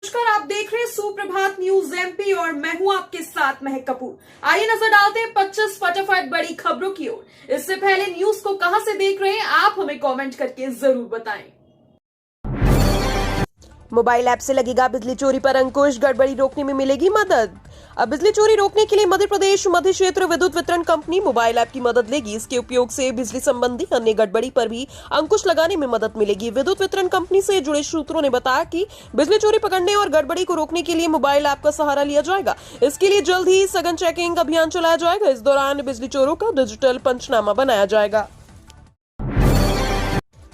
नमस्कार, आप देख रहे हैं सुप्रभात न्यूज एमपी और मैं हूं आपके साथ महक कपूर। आइए नजर डालते हैं 25 फटाफट बड़ी खबरों की ओर। इससे पहले न्यूज को कहां से देख रहे हैं आप हमें कमेंट करके जरूर बताएं। मोबाइल ऐप से लगेगा बिजली चोरी पर अंकुश, गड़बड़ी रोकने में मिलेगी मदद। अब बिजली चोरी रोकने के लिए मध्य प्रदेश मध्य क्षेत्र विद्युत वितरण कंपनी मोबाइल ऐप की मदद लेगी। इसके उपयोग से बिजली संबंधी अन्य गड़बड़ी पर भी अंकुश लगाने में मदद मिलेगी। विद्युत वितरण कंपनी से जुड़े सूत्रों ने बताया कि बिजली चोरी पकड़ने और गड़बड़ी को रोकने के लिए मोबाइल ऐप का सहारा लिया जाएगा। इसके लिए जल्द ही सघन चेकिंग अभियान चलाया जाएगा। इस दौरान बिजली चोरों का डिजिटल पंचनामा बनाया जाएगा।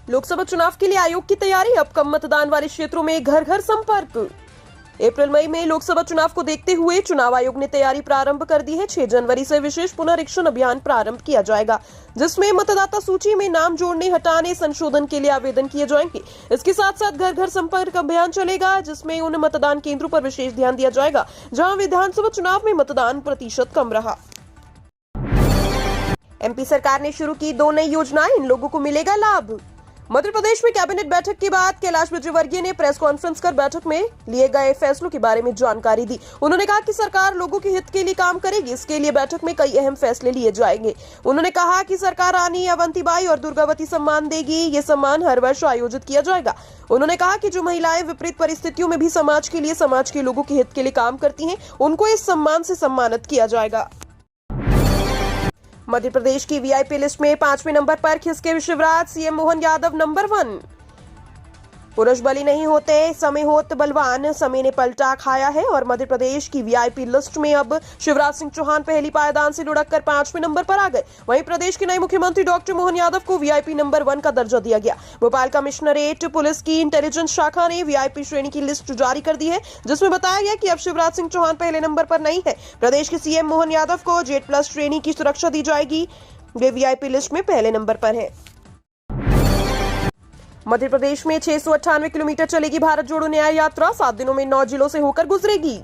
लोकसभा चुनाव के लिए आयोग की तैयारी, अब कम मतदान वाले क्षेत्रों में घर घर संपर्क। अप्रैल मई में लोकसभा चुनाव को देखते हुए चुनाव आयोग ने तैयारी प्रारंभ कर दी है। 6 जनवरी से विशेष पुनरीक्षण अभियान प्रारंभ किया जाएगा, जिसमें मतदाता सूची में नाम जोड़ने, हटाने, संशोधन के लिए आवेदन किए जाएंगे। इसके साथ साथ घर घर संपर्क अभियान चलेगा, जिसमें उन मतदान केंद्रों पर विशेष ध्यान दिया जाएगा जहां विधानसभा चुनाव में मतदान प्रतिशत कम रहा। एमपी सरकार ने शुरू की 2 नई योजनाएं, इन लोगों को मिलेगा लाभ। मध्य प्रदेश में कैबिनेट बैठक के बाद कैलाश विजयवर्गीय ने प्रेस कॉन्फ्रेंस कर बैठक में लिए गए फैसलों के बारे में जानकारी दी। उन्होंने कहा कि सरकार लोगों के हित के लिए काम करेगी। इसके लिए बैठक में कई अहम फैसले लिए जाएंगे। उन्होंने कहा कि सरकार रानी अवंतीबाई और दुर्गावती सम्मान देगी। ये सम्मान हर वर्ष आयोजित किया जाएगा। उन्होंने कहा कि जो महिलाएं विपरीत परिस्थितियों में भी समाज के लिए, समाज के लोगों के हित के लिए काम करती हैं, उनको इस सम्मान से सम्मानित किया जाएगा। मध्य प्रदेश की वीआईपी लिस्ट में 5वें नंबर पर खिसके शिवराज, सीएम मोहन यादव नंबर 1। पुरुष बलि नहीं होते, समय होत बलवान, समय ने पलटा खाया है और मध्य प्रदेश की वीआईपी लिस्ट में अब शिवराज सिंह चौहान पहली पायदान से लुढ़ककर 5वें नंबर पर आ गए। वहीं प्रदेश के नए मुख्यमंत्री डॉक्टर मोहन यादव को वीआईपी नंबर 1 का दर्जा दिया गया। भोपाल कमिश्नरेट पुलिस की इंटेलिजेंस शाखा ने वीआईपी श्रेणी की लिस्ट जारी कर दी है, जिसमें बताया गया कि अब शिवराज सिंह चौहान पहले नंबर पर नहीं है। प्रदेश के सीएम मोहन यादव को जेड+ श्रेणी की सुरक्षा दी जाएगी। वे वीआईपी लिस्ट में पहले नंबर पर है। मध्य प्रदेश में 698 किलोमीटर चलेगी भारत जोड़ो न्याय यात्रा, 7 दिनों में 9 जिलों से होकर गुजरेगी।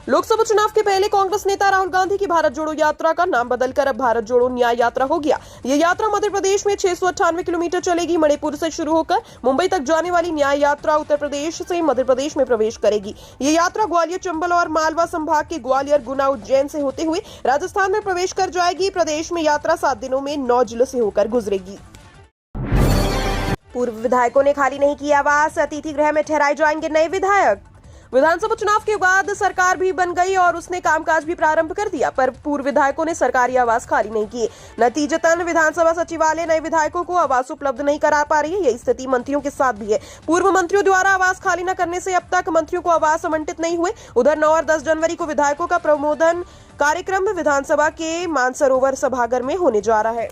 लोकसभा चुनाव के पहले कांग्रेस नेता राहुल गांधी की भारत जोड़ो यात्रा का नाम बदलकर अब भारत जोड़ो न्याय यात्रा हो गया। ये यात्रा मध्य प्रदेश में 698 किलोमीटर चलेगी। मणिपुर से शुरू होकर मुंबई तक जाने वाली न्याय यात्रा उत्तर प्रदेश से मध्य प्रदेश में प्रवेश करेगी। ये यात्रा ग्वालियर, चंबल और मालवा संभाग के ग्वालियर, गुना, उज्जैन से होते हुए राजस्थान में प्रवेश कर जाएगी। प्रदेश में यात्रा 7 दिनों में 9 जिलों से होकर गुजरेगी। पूर्व विधायकों ने खाली नहीं किया आवास, अतिथि गृह में ठहराए जाएंगे नए विधायक। विधानसभा चुनाव के बाद सरकार भी बन गई और उसने कामकाज भी प्रारंभ कर दिया, पर पूर्व विधायकों ने सरकारी आवास खाली नहीं किए। नतीजतन विधानसभा सचिवालय नए विधायकों को आवास उपलब्ध नहीं करा पा रही है। यही स्थिति मंत्रियों के साथ भी है। पूर्व मंत्रियों द्वारा आवास खाली न करने से अब तक मंत्रियों को आवास आवंटित नहीं हुए। उधर 9 और 10 जनवरी को विधायकों का प्रमोदन कार्यक्रम विधानसभा के मानसरोवर सभागार में होने जा रहा है।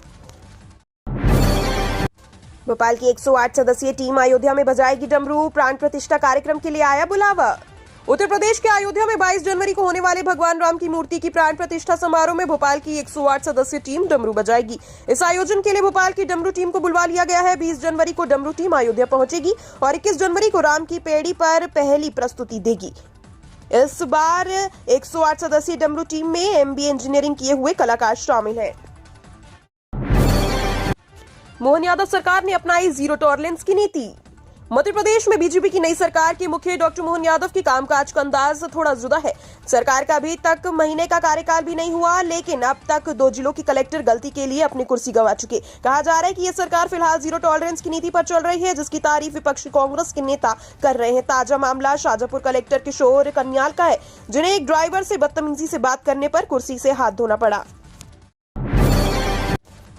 भोपाल की 108 सदस्यीय टीम अयोध्या में बजाएगी डमरू, प्राण प्रतिष्ठा कार्यक्रम के लिए आया बुलावा। उत्तर प्रदेश के अयोध्या में 22 जनवरी को होने वाले भगवान राम की मूर्ति की प्राण प्रतिष्ठा समारोह में भोपाल की 108 सदस्यीय टीम डमरू बजाएगी। इस आयोजन के लिए भोपाल की डमरू टीम को बुलवा लिया गया है। 20 जनवरी को डमरू टीम अयोध्या पहुंचेगी और 21 जनवरी को राम की पेड़ी पर पहली प्रस्तुति देगी। इस बार 108 सदस्यीय डमरू टीम में MBA इंजीनियरिंग किए हुए कलाकार शामिल है। मोहन यादव सरकार ने अपनाई जीरो टॉलरेंस की नीति। मध्य प्रदेश में बीजेपी की नई सरकार के मुखिया डॉक्टर मोहन यादव की कामकाज का अंदाज थोड़ा जुदा है। सरकार का अभी तक महीने का कार्यकाल भी नहीं हुआ, लेकिन अब तक 2 जिलों की कलेक्टर गलती के लिए अपनी कुर्सी गंवा चुके। कहा जा रहा है कि यह सरकार फिलहाल जीरो टॉलरेंस की नीति पर चल रही है, जिसकी तारीफ विपक्षी कांग्रेस के नेता कर रहे हैं। ताजा मामला शाजापुर कलेक्टर किशोर कन्याल का है, जिन्हें एक ड्राइवर से बदतमीजी से बात करने पर कुर्सी से हाथ धोना पड़ा।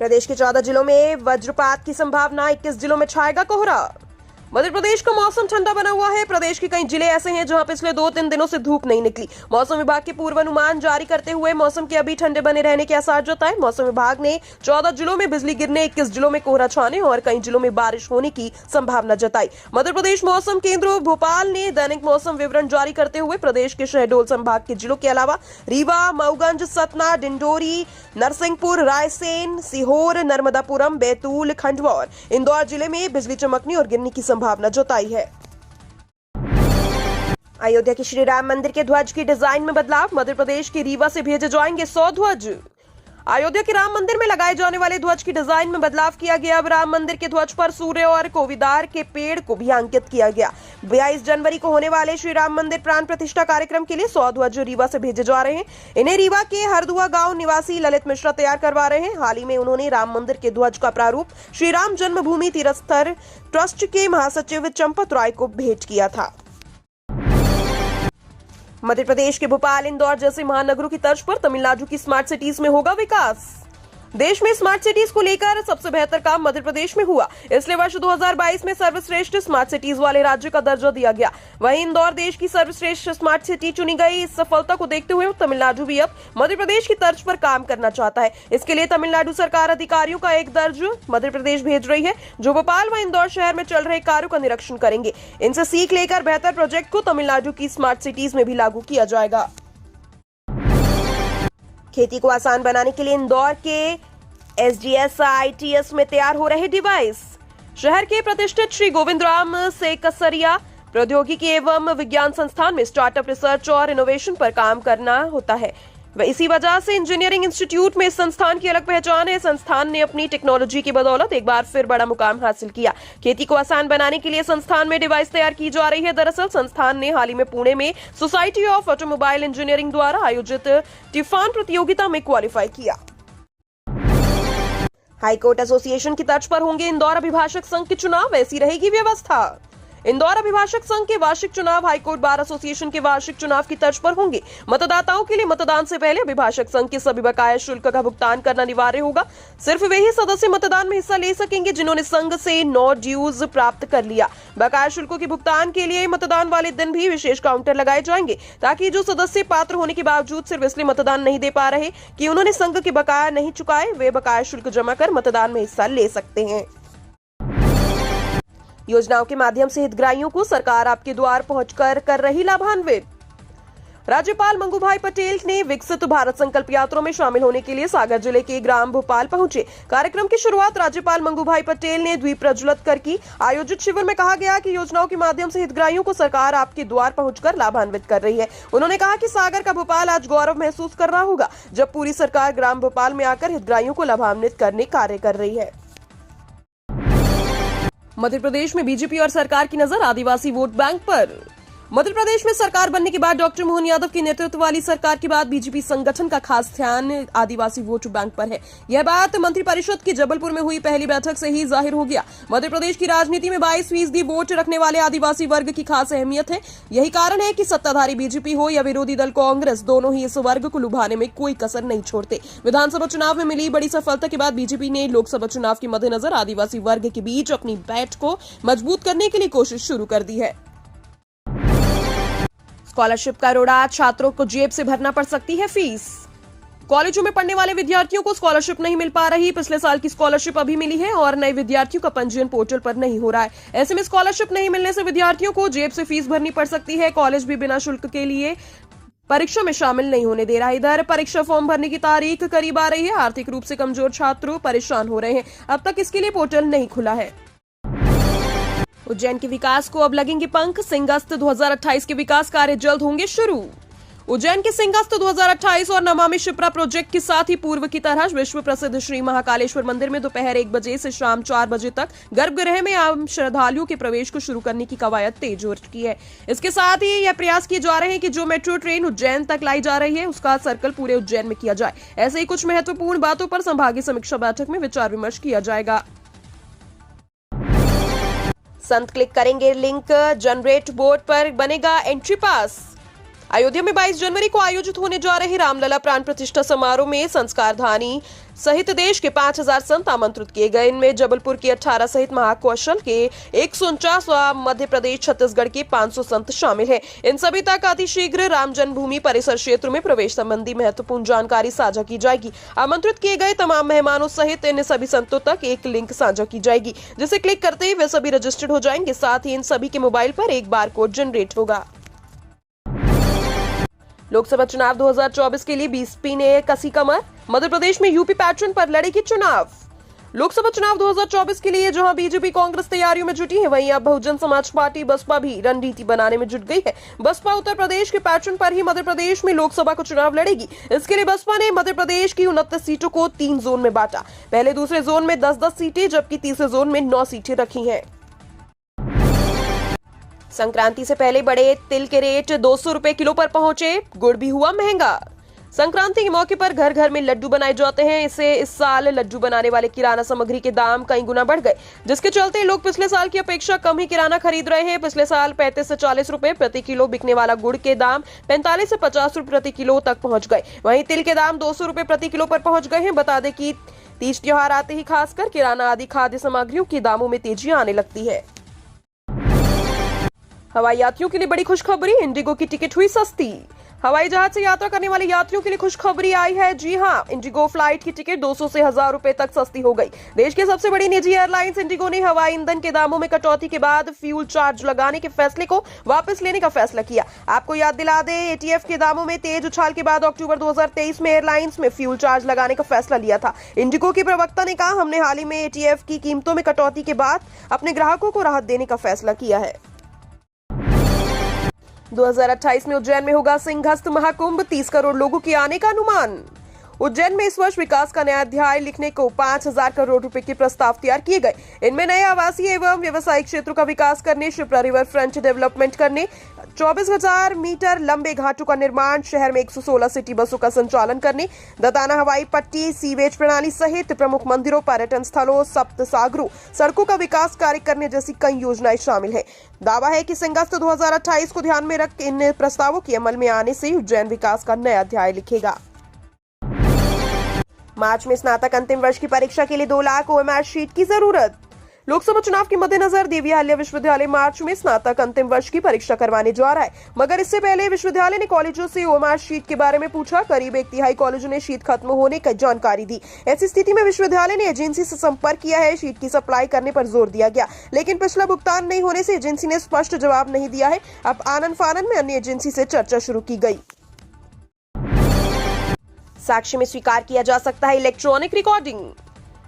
प्रदेश के 14 जिलों में वज्रपात की संभावना, 21 जिलों में छाएगा कोहरा। मध्य प्रदेश का मौसम ठंडा बना हुआ है। प्रदेश के कई जिले ऐसे हैं जहां पिछले 2-3 दिनों से धूप नहीं निकली। मौसम विभाग के पूर्वानुमान जारी करते हुए मौसम के अभी ठंडे बने रहने के आसार जताए। मौसम विभाग ने 14 जिलों में बिजली गिरने, 21 जिलों में कोहरा छाने और कई जिलों में बारिश होने की संभावना जताई। मध्य प्रदेश मौसम केंद्र भोपाल ने दैनिक मौसम विवरण जारी करते हुए प्रदेश के शहडोल संभाग के जिलों के अलावा रीवा, मऊगंज, सतना, डिंडोरी, नरसिंहपुर, रायसेन, सीहोर, नर्मदापुरम, बैतूल, खंडवा और इंदौर जिले में बिजली चमकने और गिरने की संभावना जताई है। अयोध्या के श्री राम मंदिर के ध्वज की डिजाइन में बदलाव, मध्य प्रदेश के रीवा से भेजे जाएंगे 100 ध्वज। अयोध्या के राम मंदिर में लगाए जाने वाले ध्वज की डिजाइन में बदलाव किया गया। अब राम मंदिर के ध्वज पर सूर्य और कोविदार के पेड़ को भी अंकित किया गया। 22 जनवरी को होने वाले श्री राम मंदिर प्राण प्रतिष्ठा कार्यक्रम के लिए 100 ध्वज रीवा से भेजे जा रहे हैं। इन्हें रीवा के हरदुआ गांव निवासी ललित मिश्रा तैयार करवा रहे हैं। हाल ही में उन्होंने राम मंदिर के ध्वज का प्रारूप श्री राम जन्मभूमि तीर्थ ट्रस्ट के महासचिव चंपत राय को भेंट किया था। मध्य प्रदेश के भोपाल, इंदौर जैसे महानगरों की तर्ज पर तमिलनाडु की स्मार्ट सिटीज में होगा विकास। देश में स्मार्ट सिटीज को लेकर सबसे बेहतर काम मध्य प्रदेश में हुआ, इसलिए वर्ष 2022 में सर्वश्रेष्ठ स्मार्ट सिटीज वाले राज्य का दर्जा दिया गया। वहीं इंदौर देश की सर्वश्रेष्ठ स्मार्ट सिटी चुनी गई। इस सफलता को देखते हुए तमिलनाडु भी अब मध्य प्रदेश की तर्ज पर काम करना चाहता है। इसके लिए तमिलनाडु सरकार अधिकारियों का एक दर्ज मध्य प्रदेश भेज रही है, जो भोपाल व इंदौर शहर में चल रहे कार्यों का निरीक्षण करेंगे। इनसे सीख लेकर बेहतर प्रोजेक्ट को तमिलनाडु की स्मार्ट सिटीज में भी लागू किया जाएगा। खेती को आसान बनाने के लिए इंदौर के SGSITS में तैयार हो रहे डिवाइस। शहर के प्रतिष्ठित श्री गोविंद राम से कसरिया प्रौद्योगिकी एवं विज्ञान संस्थान में स्टार्टअप रिसर्च और इनोवेशन पर काम करना होता है। इसी वजह से इंजीनियरिंग इंस्टीट्यूट में इस संस्थान की अलग पहचान है। संस्थान ने अपनी टेक्नोलॉजी की बदौलत एक बार फिर बड़ा मुकाम हासिल किया। खेती को आसान बनाने के लिए संस्थान में डिवाइस तैयार की जा रही है। दरअसल संस्थान ने हाल ही में पुणे में सोसाइटी ऑफ ऑटोमोबाइल इंजीनियरिंग द्वारा आयोजित टिफान प्रतियोगिता में क्वालिफाई किया। हाईकोर्ट एसोसिएशन की तर्ज पर होंगे इंदौर अभिभाषक संघ के चुनाव, ऐसी रहेगी व्यवस्था। इंदौर अभिभाषक संघ के वार्षिक चुनाव हाईकोर्ट बार एसोसिएशन के वार्षिक चुनाव की तर्ज पर होंगे। मतदाताओं के लिए मतदान से पहले अभिभाषक संघ के सभी बकाया शुल्क का भुगतान करना अनिवार्य होगा। सिर्फ वे ही सदस्य मतदान में हिस्सा ले सकेंगे जिन्होंने संघ से नो ड्यूज प्राप्त कर लिया। बकाया शुल्कों के भुगतान के लिए मतदान वाले दिन भी विशेष काउंटर लगाए जाएंगे, ताकि जो सदस्य पात्र होने के बावजूद सिर्फ इसलिए मतदान नहीं दे पा रहे कि उन्होंने संघ के बकाया नहीं चुकाए, वे बकाया शुल्क जमा कर मतदान में हिस्सा ले सकते हैं। योजनाओं के माध्यम से हितग्राहियों को सरकार आपके द्वार पहुंचकर कर रही लाभान्वित। राज्यपाल मंगूभाई पटेल ने विकसित भारत संकल्प यात्रा में शामिल होने के लिए सागर जिले के ग्राम भोपाल पहुंचे। कार्यक्रम की शुरुआत राज्यपाल मंगूभाई पटेल ने द्वीप प्रज्वलित कर की। आयोजित शिविर में कहा गया कि योजनाओं के माध्यम से हितग्राहियों को सरकार आपके द्वार पहुंचकर लाभान्वित कर रही है। उन्होंने कहा कि सागर का भोपाल आज गौरव महसूस कर रहा होगा, जब पूरी सरकार ग्राम भोपाल में आकर हितग्राहियों को लाभान्वित करने कार्य कर रही है। मध्य प्रदेश में बीजेपी और सरकार की नजर आदिवासी वोट बैंक पर। मध्य प्रदेश में सरकार बनने के बाद डॉक्टर मोहन यादव की नेतृत्व वाली सरकार के बाद बीजेपी संगठन का खास ध्यान आदिवासी वोट बैंक पर है। यह बात मंत्रिपरिषद की जबलपुर में हुई पहली बैठक से ही जाहिर हो गया। मध्य प्रदेश की राजनीति में 22% वोट रखने वाले आदिवासी वर्ग की खास अहमियत है। यही कारण है कि सत्ताधारी बीजेपी हो या विरोधी दल कांग्रेस, दोनों ही इस वर्ग को लुभाने में कोई कसर नहीं छोड़ते। विधानसभा चुनाव में मिली बड़ी सफलता के बाद बीजेपी ने लोकसभा चुनाव के मद्देनजर आदिवासी वर्ग के बीच अपनी बैठ को मजबूत करने के लिए कोशिश शुरू कर दी है। स्कॉलरशिप का रोड़ा, छात्रों को जेब से भरना पड़ सकती है फीस। कॉलेजों में पढ़ने वाले विद्यार्थियों को स्कॉलरशिप नहीं मिल पा रही। पिछले साल की स्कॉलरशिप अभी मिली है और नए विद्यार्थियों का पंजीयन पोर्टल पर नहीं हो रहा है। ऐसे में स्कॉलरशिप नहीं मिलने से विद्यार्थियों को जेब से फीस भरनी पड़ सकती है। कॉलेज भी बिना शुल्क के लिए परीक्षा में शामिल नहीं होने दे रहा है। इधर परीक्षा फॉर्म भरने की तारीख करीब आ रही है। आर्थिक रूप से कमजोर छात्र परेशान हो रहे हैं। अब तक इसके लिए पोर्टल नहीं खुला है। उज्जैन के विकास को अब लगेंगे पंख। सिंहस्थ 2028 के विकास कार्य जल्द होंगे शुरू। उज्जैन के सिंहस्थ 2028 और नमामि शिप्रा प्रोजेक्ट के साथ ही पूर्व की तरह विश्व प्रसिद्ध श्री महाकालेश्वर मंदिर में दोपहर 1 बजे से शाम 4 बजे तक गर्भगृह में आम श्रद्धालुओं के प्रवेश को शुरू करने की कवायद तेज हो चुकी है। इसके साथ ही यह प्रयास किए जा रहे हैं कि जो मेट्रो ट्रेन उज्जैन तक लाई जा रही है उसका सर्कल पूरे उज्जैन में किया जाए। ऐसे ही कुछ महत्वपूर्ण बातों पर संभागीय समीक्षा बैठक में विचार विमर्श किया जाएगा। संत क्लिक करेंगे लिंक जनरेट बोर्ड पर बनेगा एंट्री पास। अयोध्या में 22 जनवरी को आयोजित होने जा रहे रामलला प्राण प्रतिष्ठा समारोह में संस्कारधानी सहित देश के 5000 संत आमंत्रित किए गए। इनमें जबलपुर के 18 सहित महाकौशल के 149 व मध्य प्रदेश छत्तीसगढ़ के 500 संत शामिल हैं। इन सभी तक अतिशीघ्र राम जन्मभूमि परिसर क्षेत्र में प्रवेश संबंधी महत्वपूर्ण जानकारी साझा की जाएगी। आमंत्रित किए गए तमाम मेहमानों सहित इन सभी संतों तक एक लिंक साझा की जाएगी, जिसे क्लिक करते ही वे सभी रजिस्टर्ड हो जाएंगे। साथ ही इन सभी के मोबाइल पर एक बारकोड जनरेट होगा। लोकसभा चुनाव 2024 के लिए बीएसपी ने कसी कमर। मध्य प्रदेश में यूपी पैटर्न पर लड़ेगी चुनाव। लोकसभा चुनाव 2024 के लिए जहां बीजेपी कांग्रेस तैयारियों में जुटी है, वहीं अब बहुजन समाज पार्टी बसपा भी रणनीति बनाने में जुट गई है। बसपा उत्तर प्रदेश के पैटर्न पर ही मध्य प्रदेश में लोकसभा को चुनाव लड़ेगी। इसके लिए बसपा ने मध्य प्रदेश की 29 सीटों को 3 जोन में बांटा। पहले दूसरे जोन में 10-10 सीटें जबकि तीसरे जोन में 9 सीटें रखी हैं। संक्रांति से पहले बड़े तिल के रेट 200 रुपए किलो पर पहुंचे, गुड़ भी हुआ महंगा। संक्रांति के मौके पर घर घर में लड्डू बनाए जाते हैं। इस साल लड्डू बनाने वाले किराना सामग्री के दाम कई गुना बढ़ गए, जिसके चलते लोग पिछले साल की अपेक्षा कम ही किराना खरीद रहे हैं। पिछले साल 35 से 40 रुपए प्रति किलो बिकने वाला गुड़ के दाम 45 से 50 रुपए प्रति किलो तक पहुंच गए। वहीं तिल के दाम 200 रुपए प्रति किलो पर पहुंच गए हैं। बता दें कि तीज त्योहार आते ही खासकर किराना आदि खाद्य सामग्रियों के दामों में तेजी आने लगती है। हवाई यात्रियों के लिए बड़ी खुशखबरी, इंडिगो की टिकट हुई सस्ती। हवाई जहाज से यात्रा करने वाले यात्रियों के लिए खुशखबरी आई है। जी हां, इंडिगो फ्लाइट की टिकट 200 से 1000 रुपए तक सस्ती हो गई। देश की सबसे बड़ी निजी एयरलाइंस इंडिगो ने हवाई ईंधन के दामों में कटौती के बाद फ्यूल चार्ज लगाने के फैसले को वापस लेने का फैसला किया। आपको याद दिला दें, एटीएफ के दामों में तेज उछाल के बाद अक्टूबर 2023 में एयरलाइंस में फ्यूल चार्ज लगाने का फैसला लिया था। इंडिगो की प्रवक्ता ने कहा, हमने हाल ही में एटीएफ की कीमतों में कटौती के बाद अपने ग्राहकों को राहत देने का फैसला किया है। 2028 में उज्जैन में होगा सिंहस्थ महाकुंभ, 30 करोड़ लोगों के आने का अनुमान। उज्जैन में इस वर्ष विकास का नया अध्याय लिखने को 5000 करोड़ रुपए के प्रस्ताव तैयार किए गए। इनमें नए आवासीय एवं व्यवसायिक क्षेत्रों का विकास करने, शिप्रा रिवर फ्रंट डेवलपमेंट करने, 24,000 मीटर लंबे घाटों का निर्माण, शहर में 116 सिटी बसों का संचालन करने, दताना हवाई पट्टी, सीवेज प्रणाली सहित प्रमुख मंदिरों, पर्यटन स्थलों, सप्त सागरों, सड़कों का विकास कार्य करने जैसी कई योजनाएं शामिल है। दावा है कि सिंहस्थ 2028 को ध्यान में रख इन प्रस्तावों के अमल में आने से उज्जैन विकास का नया अध्याय लिखेगा। मार्च में स्नातक अंतिम वर्ष की परीक्षा के लिए 2 लाख ओएमआर शीट की जरूरत। लोकसभा चुनाव के मद्देनजर देवी अहिल्या विश्वविद्यालय मार्च में स्नातक अंतिम वर्ष की परीक्षा करवाने जा रहा है, मगर इससे पहले विश्वविद्यालय ने कॉलेजों से ओएमआर शीट के बारे में पूछा। करीब 1/3 कॉलेजों ने शीट खत्म होने की जानकारी दी। ऐसी स्थिति में विश्वविद्यालय ने एजेंसी से संपर्क किया है। शीट की सप्लाई करने पर जोर दिया गया, लेकिन पिछला भुगतान नहीं होने से एजेंसी ने स्पष्ट जवाब नहीं दिया है। अब आनन फानन में अन्य एजेंसी से चर्चा शुरू की गई। साक्ष्य में स्वीकार किया जा सकता है इलेक्ट्रॉनिक रिकॉर्डिंग।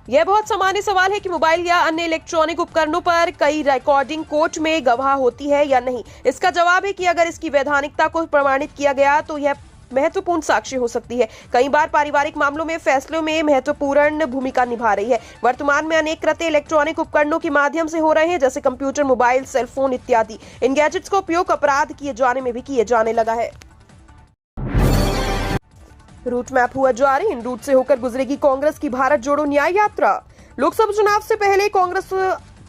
यह बहुत सामान्य सवाल है कि मोबाइल या अन्य इलेक्ट्रॉनिक उपकरणों पर कई रिकॉर्डिंग कोर्ट में गवाह होती है या नहीं। इसका जवाब है कि अगर इसकी वैधानिकता को प्रमाणित किया गया तो यह महत्वपूर्ण साक्ष्य हो सकती है। कई बार पारिवारिक मामलों में फैसलों में महत्वपूर्ण भूमिका निभा रही है। वर्तमान में अनेक कृत्य इलेक्ट्रॉनिक उपकरणों के माध्यम से हो रहे हैं, जैसे कंप्यूटर, मोबाइल, सेलफोन इत्यादि। इन गैजेट्स का उपयोग अपराध किए जाने में भी किए जाने लगा है। रूट मैप हुआ जारी, इन रूट से होकर गुजरेगी कांग्रेस की भारत जोड़ो न्याय यात्रा। लोकसभा चुनाव से पहले कांग्रेस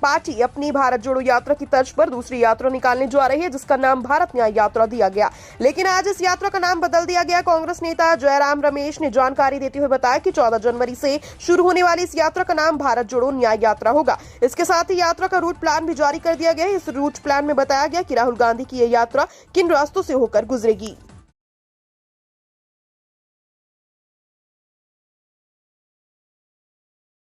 पार्टी अपनी भारत जोड़ो यात्रा की तर्ज पर दूसरी यात्रा निकालने जा रही है, जिसका नाम भारत न्याय यात्रा दिया गया। लेकिन आज इस यात्रा का नाम बदल दिया गया। कांग्रेस नेता जयराम रमेश ने जानकारी देते हुए बताया कि 14 जनवरी से शुरू होने वाली इस यात्रा का नाम भारत जोड़ो न्याय यात्रा होगा। इसके साथ ही यात्रा का रूट प्लान भी जारी कर दिया गया है। इस रूट प्लान में बताया गया कि राहुल गांधी की यह यात्रा किन रास्तों से होकर गुजरेगी।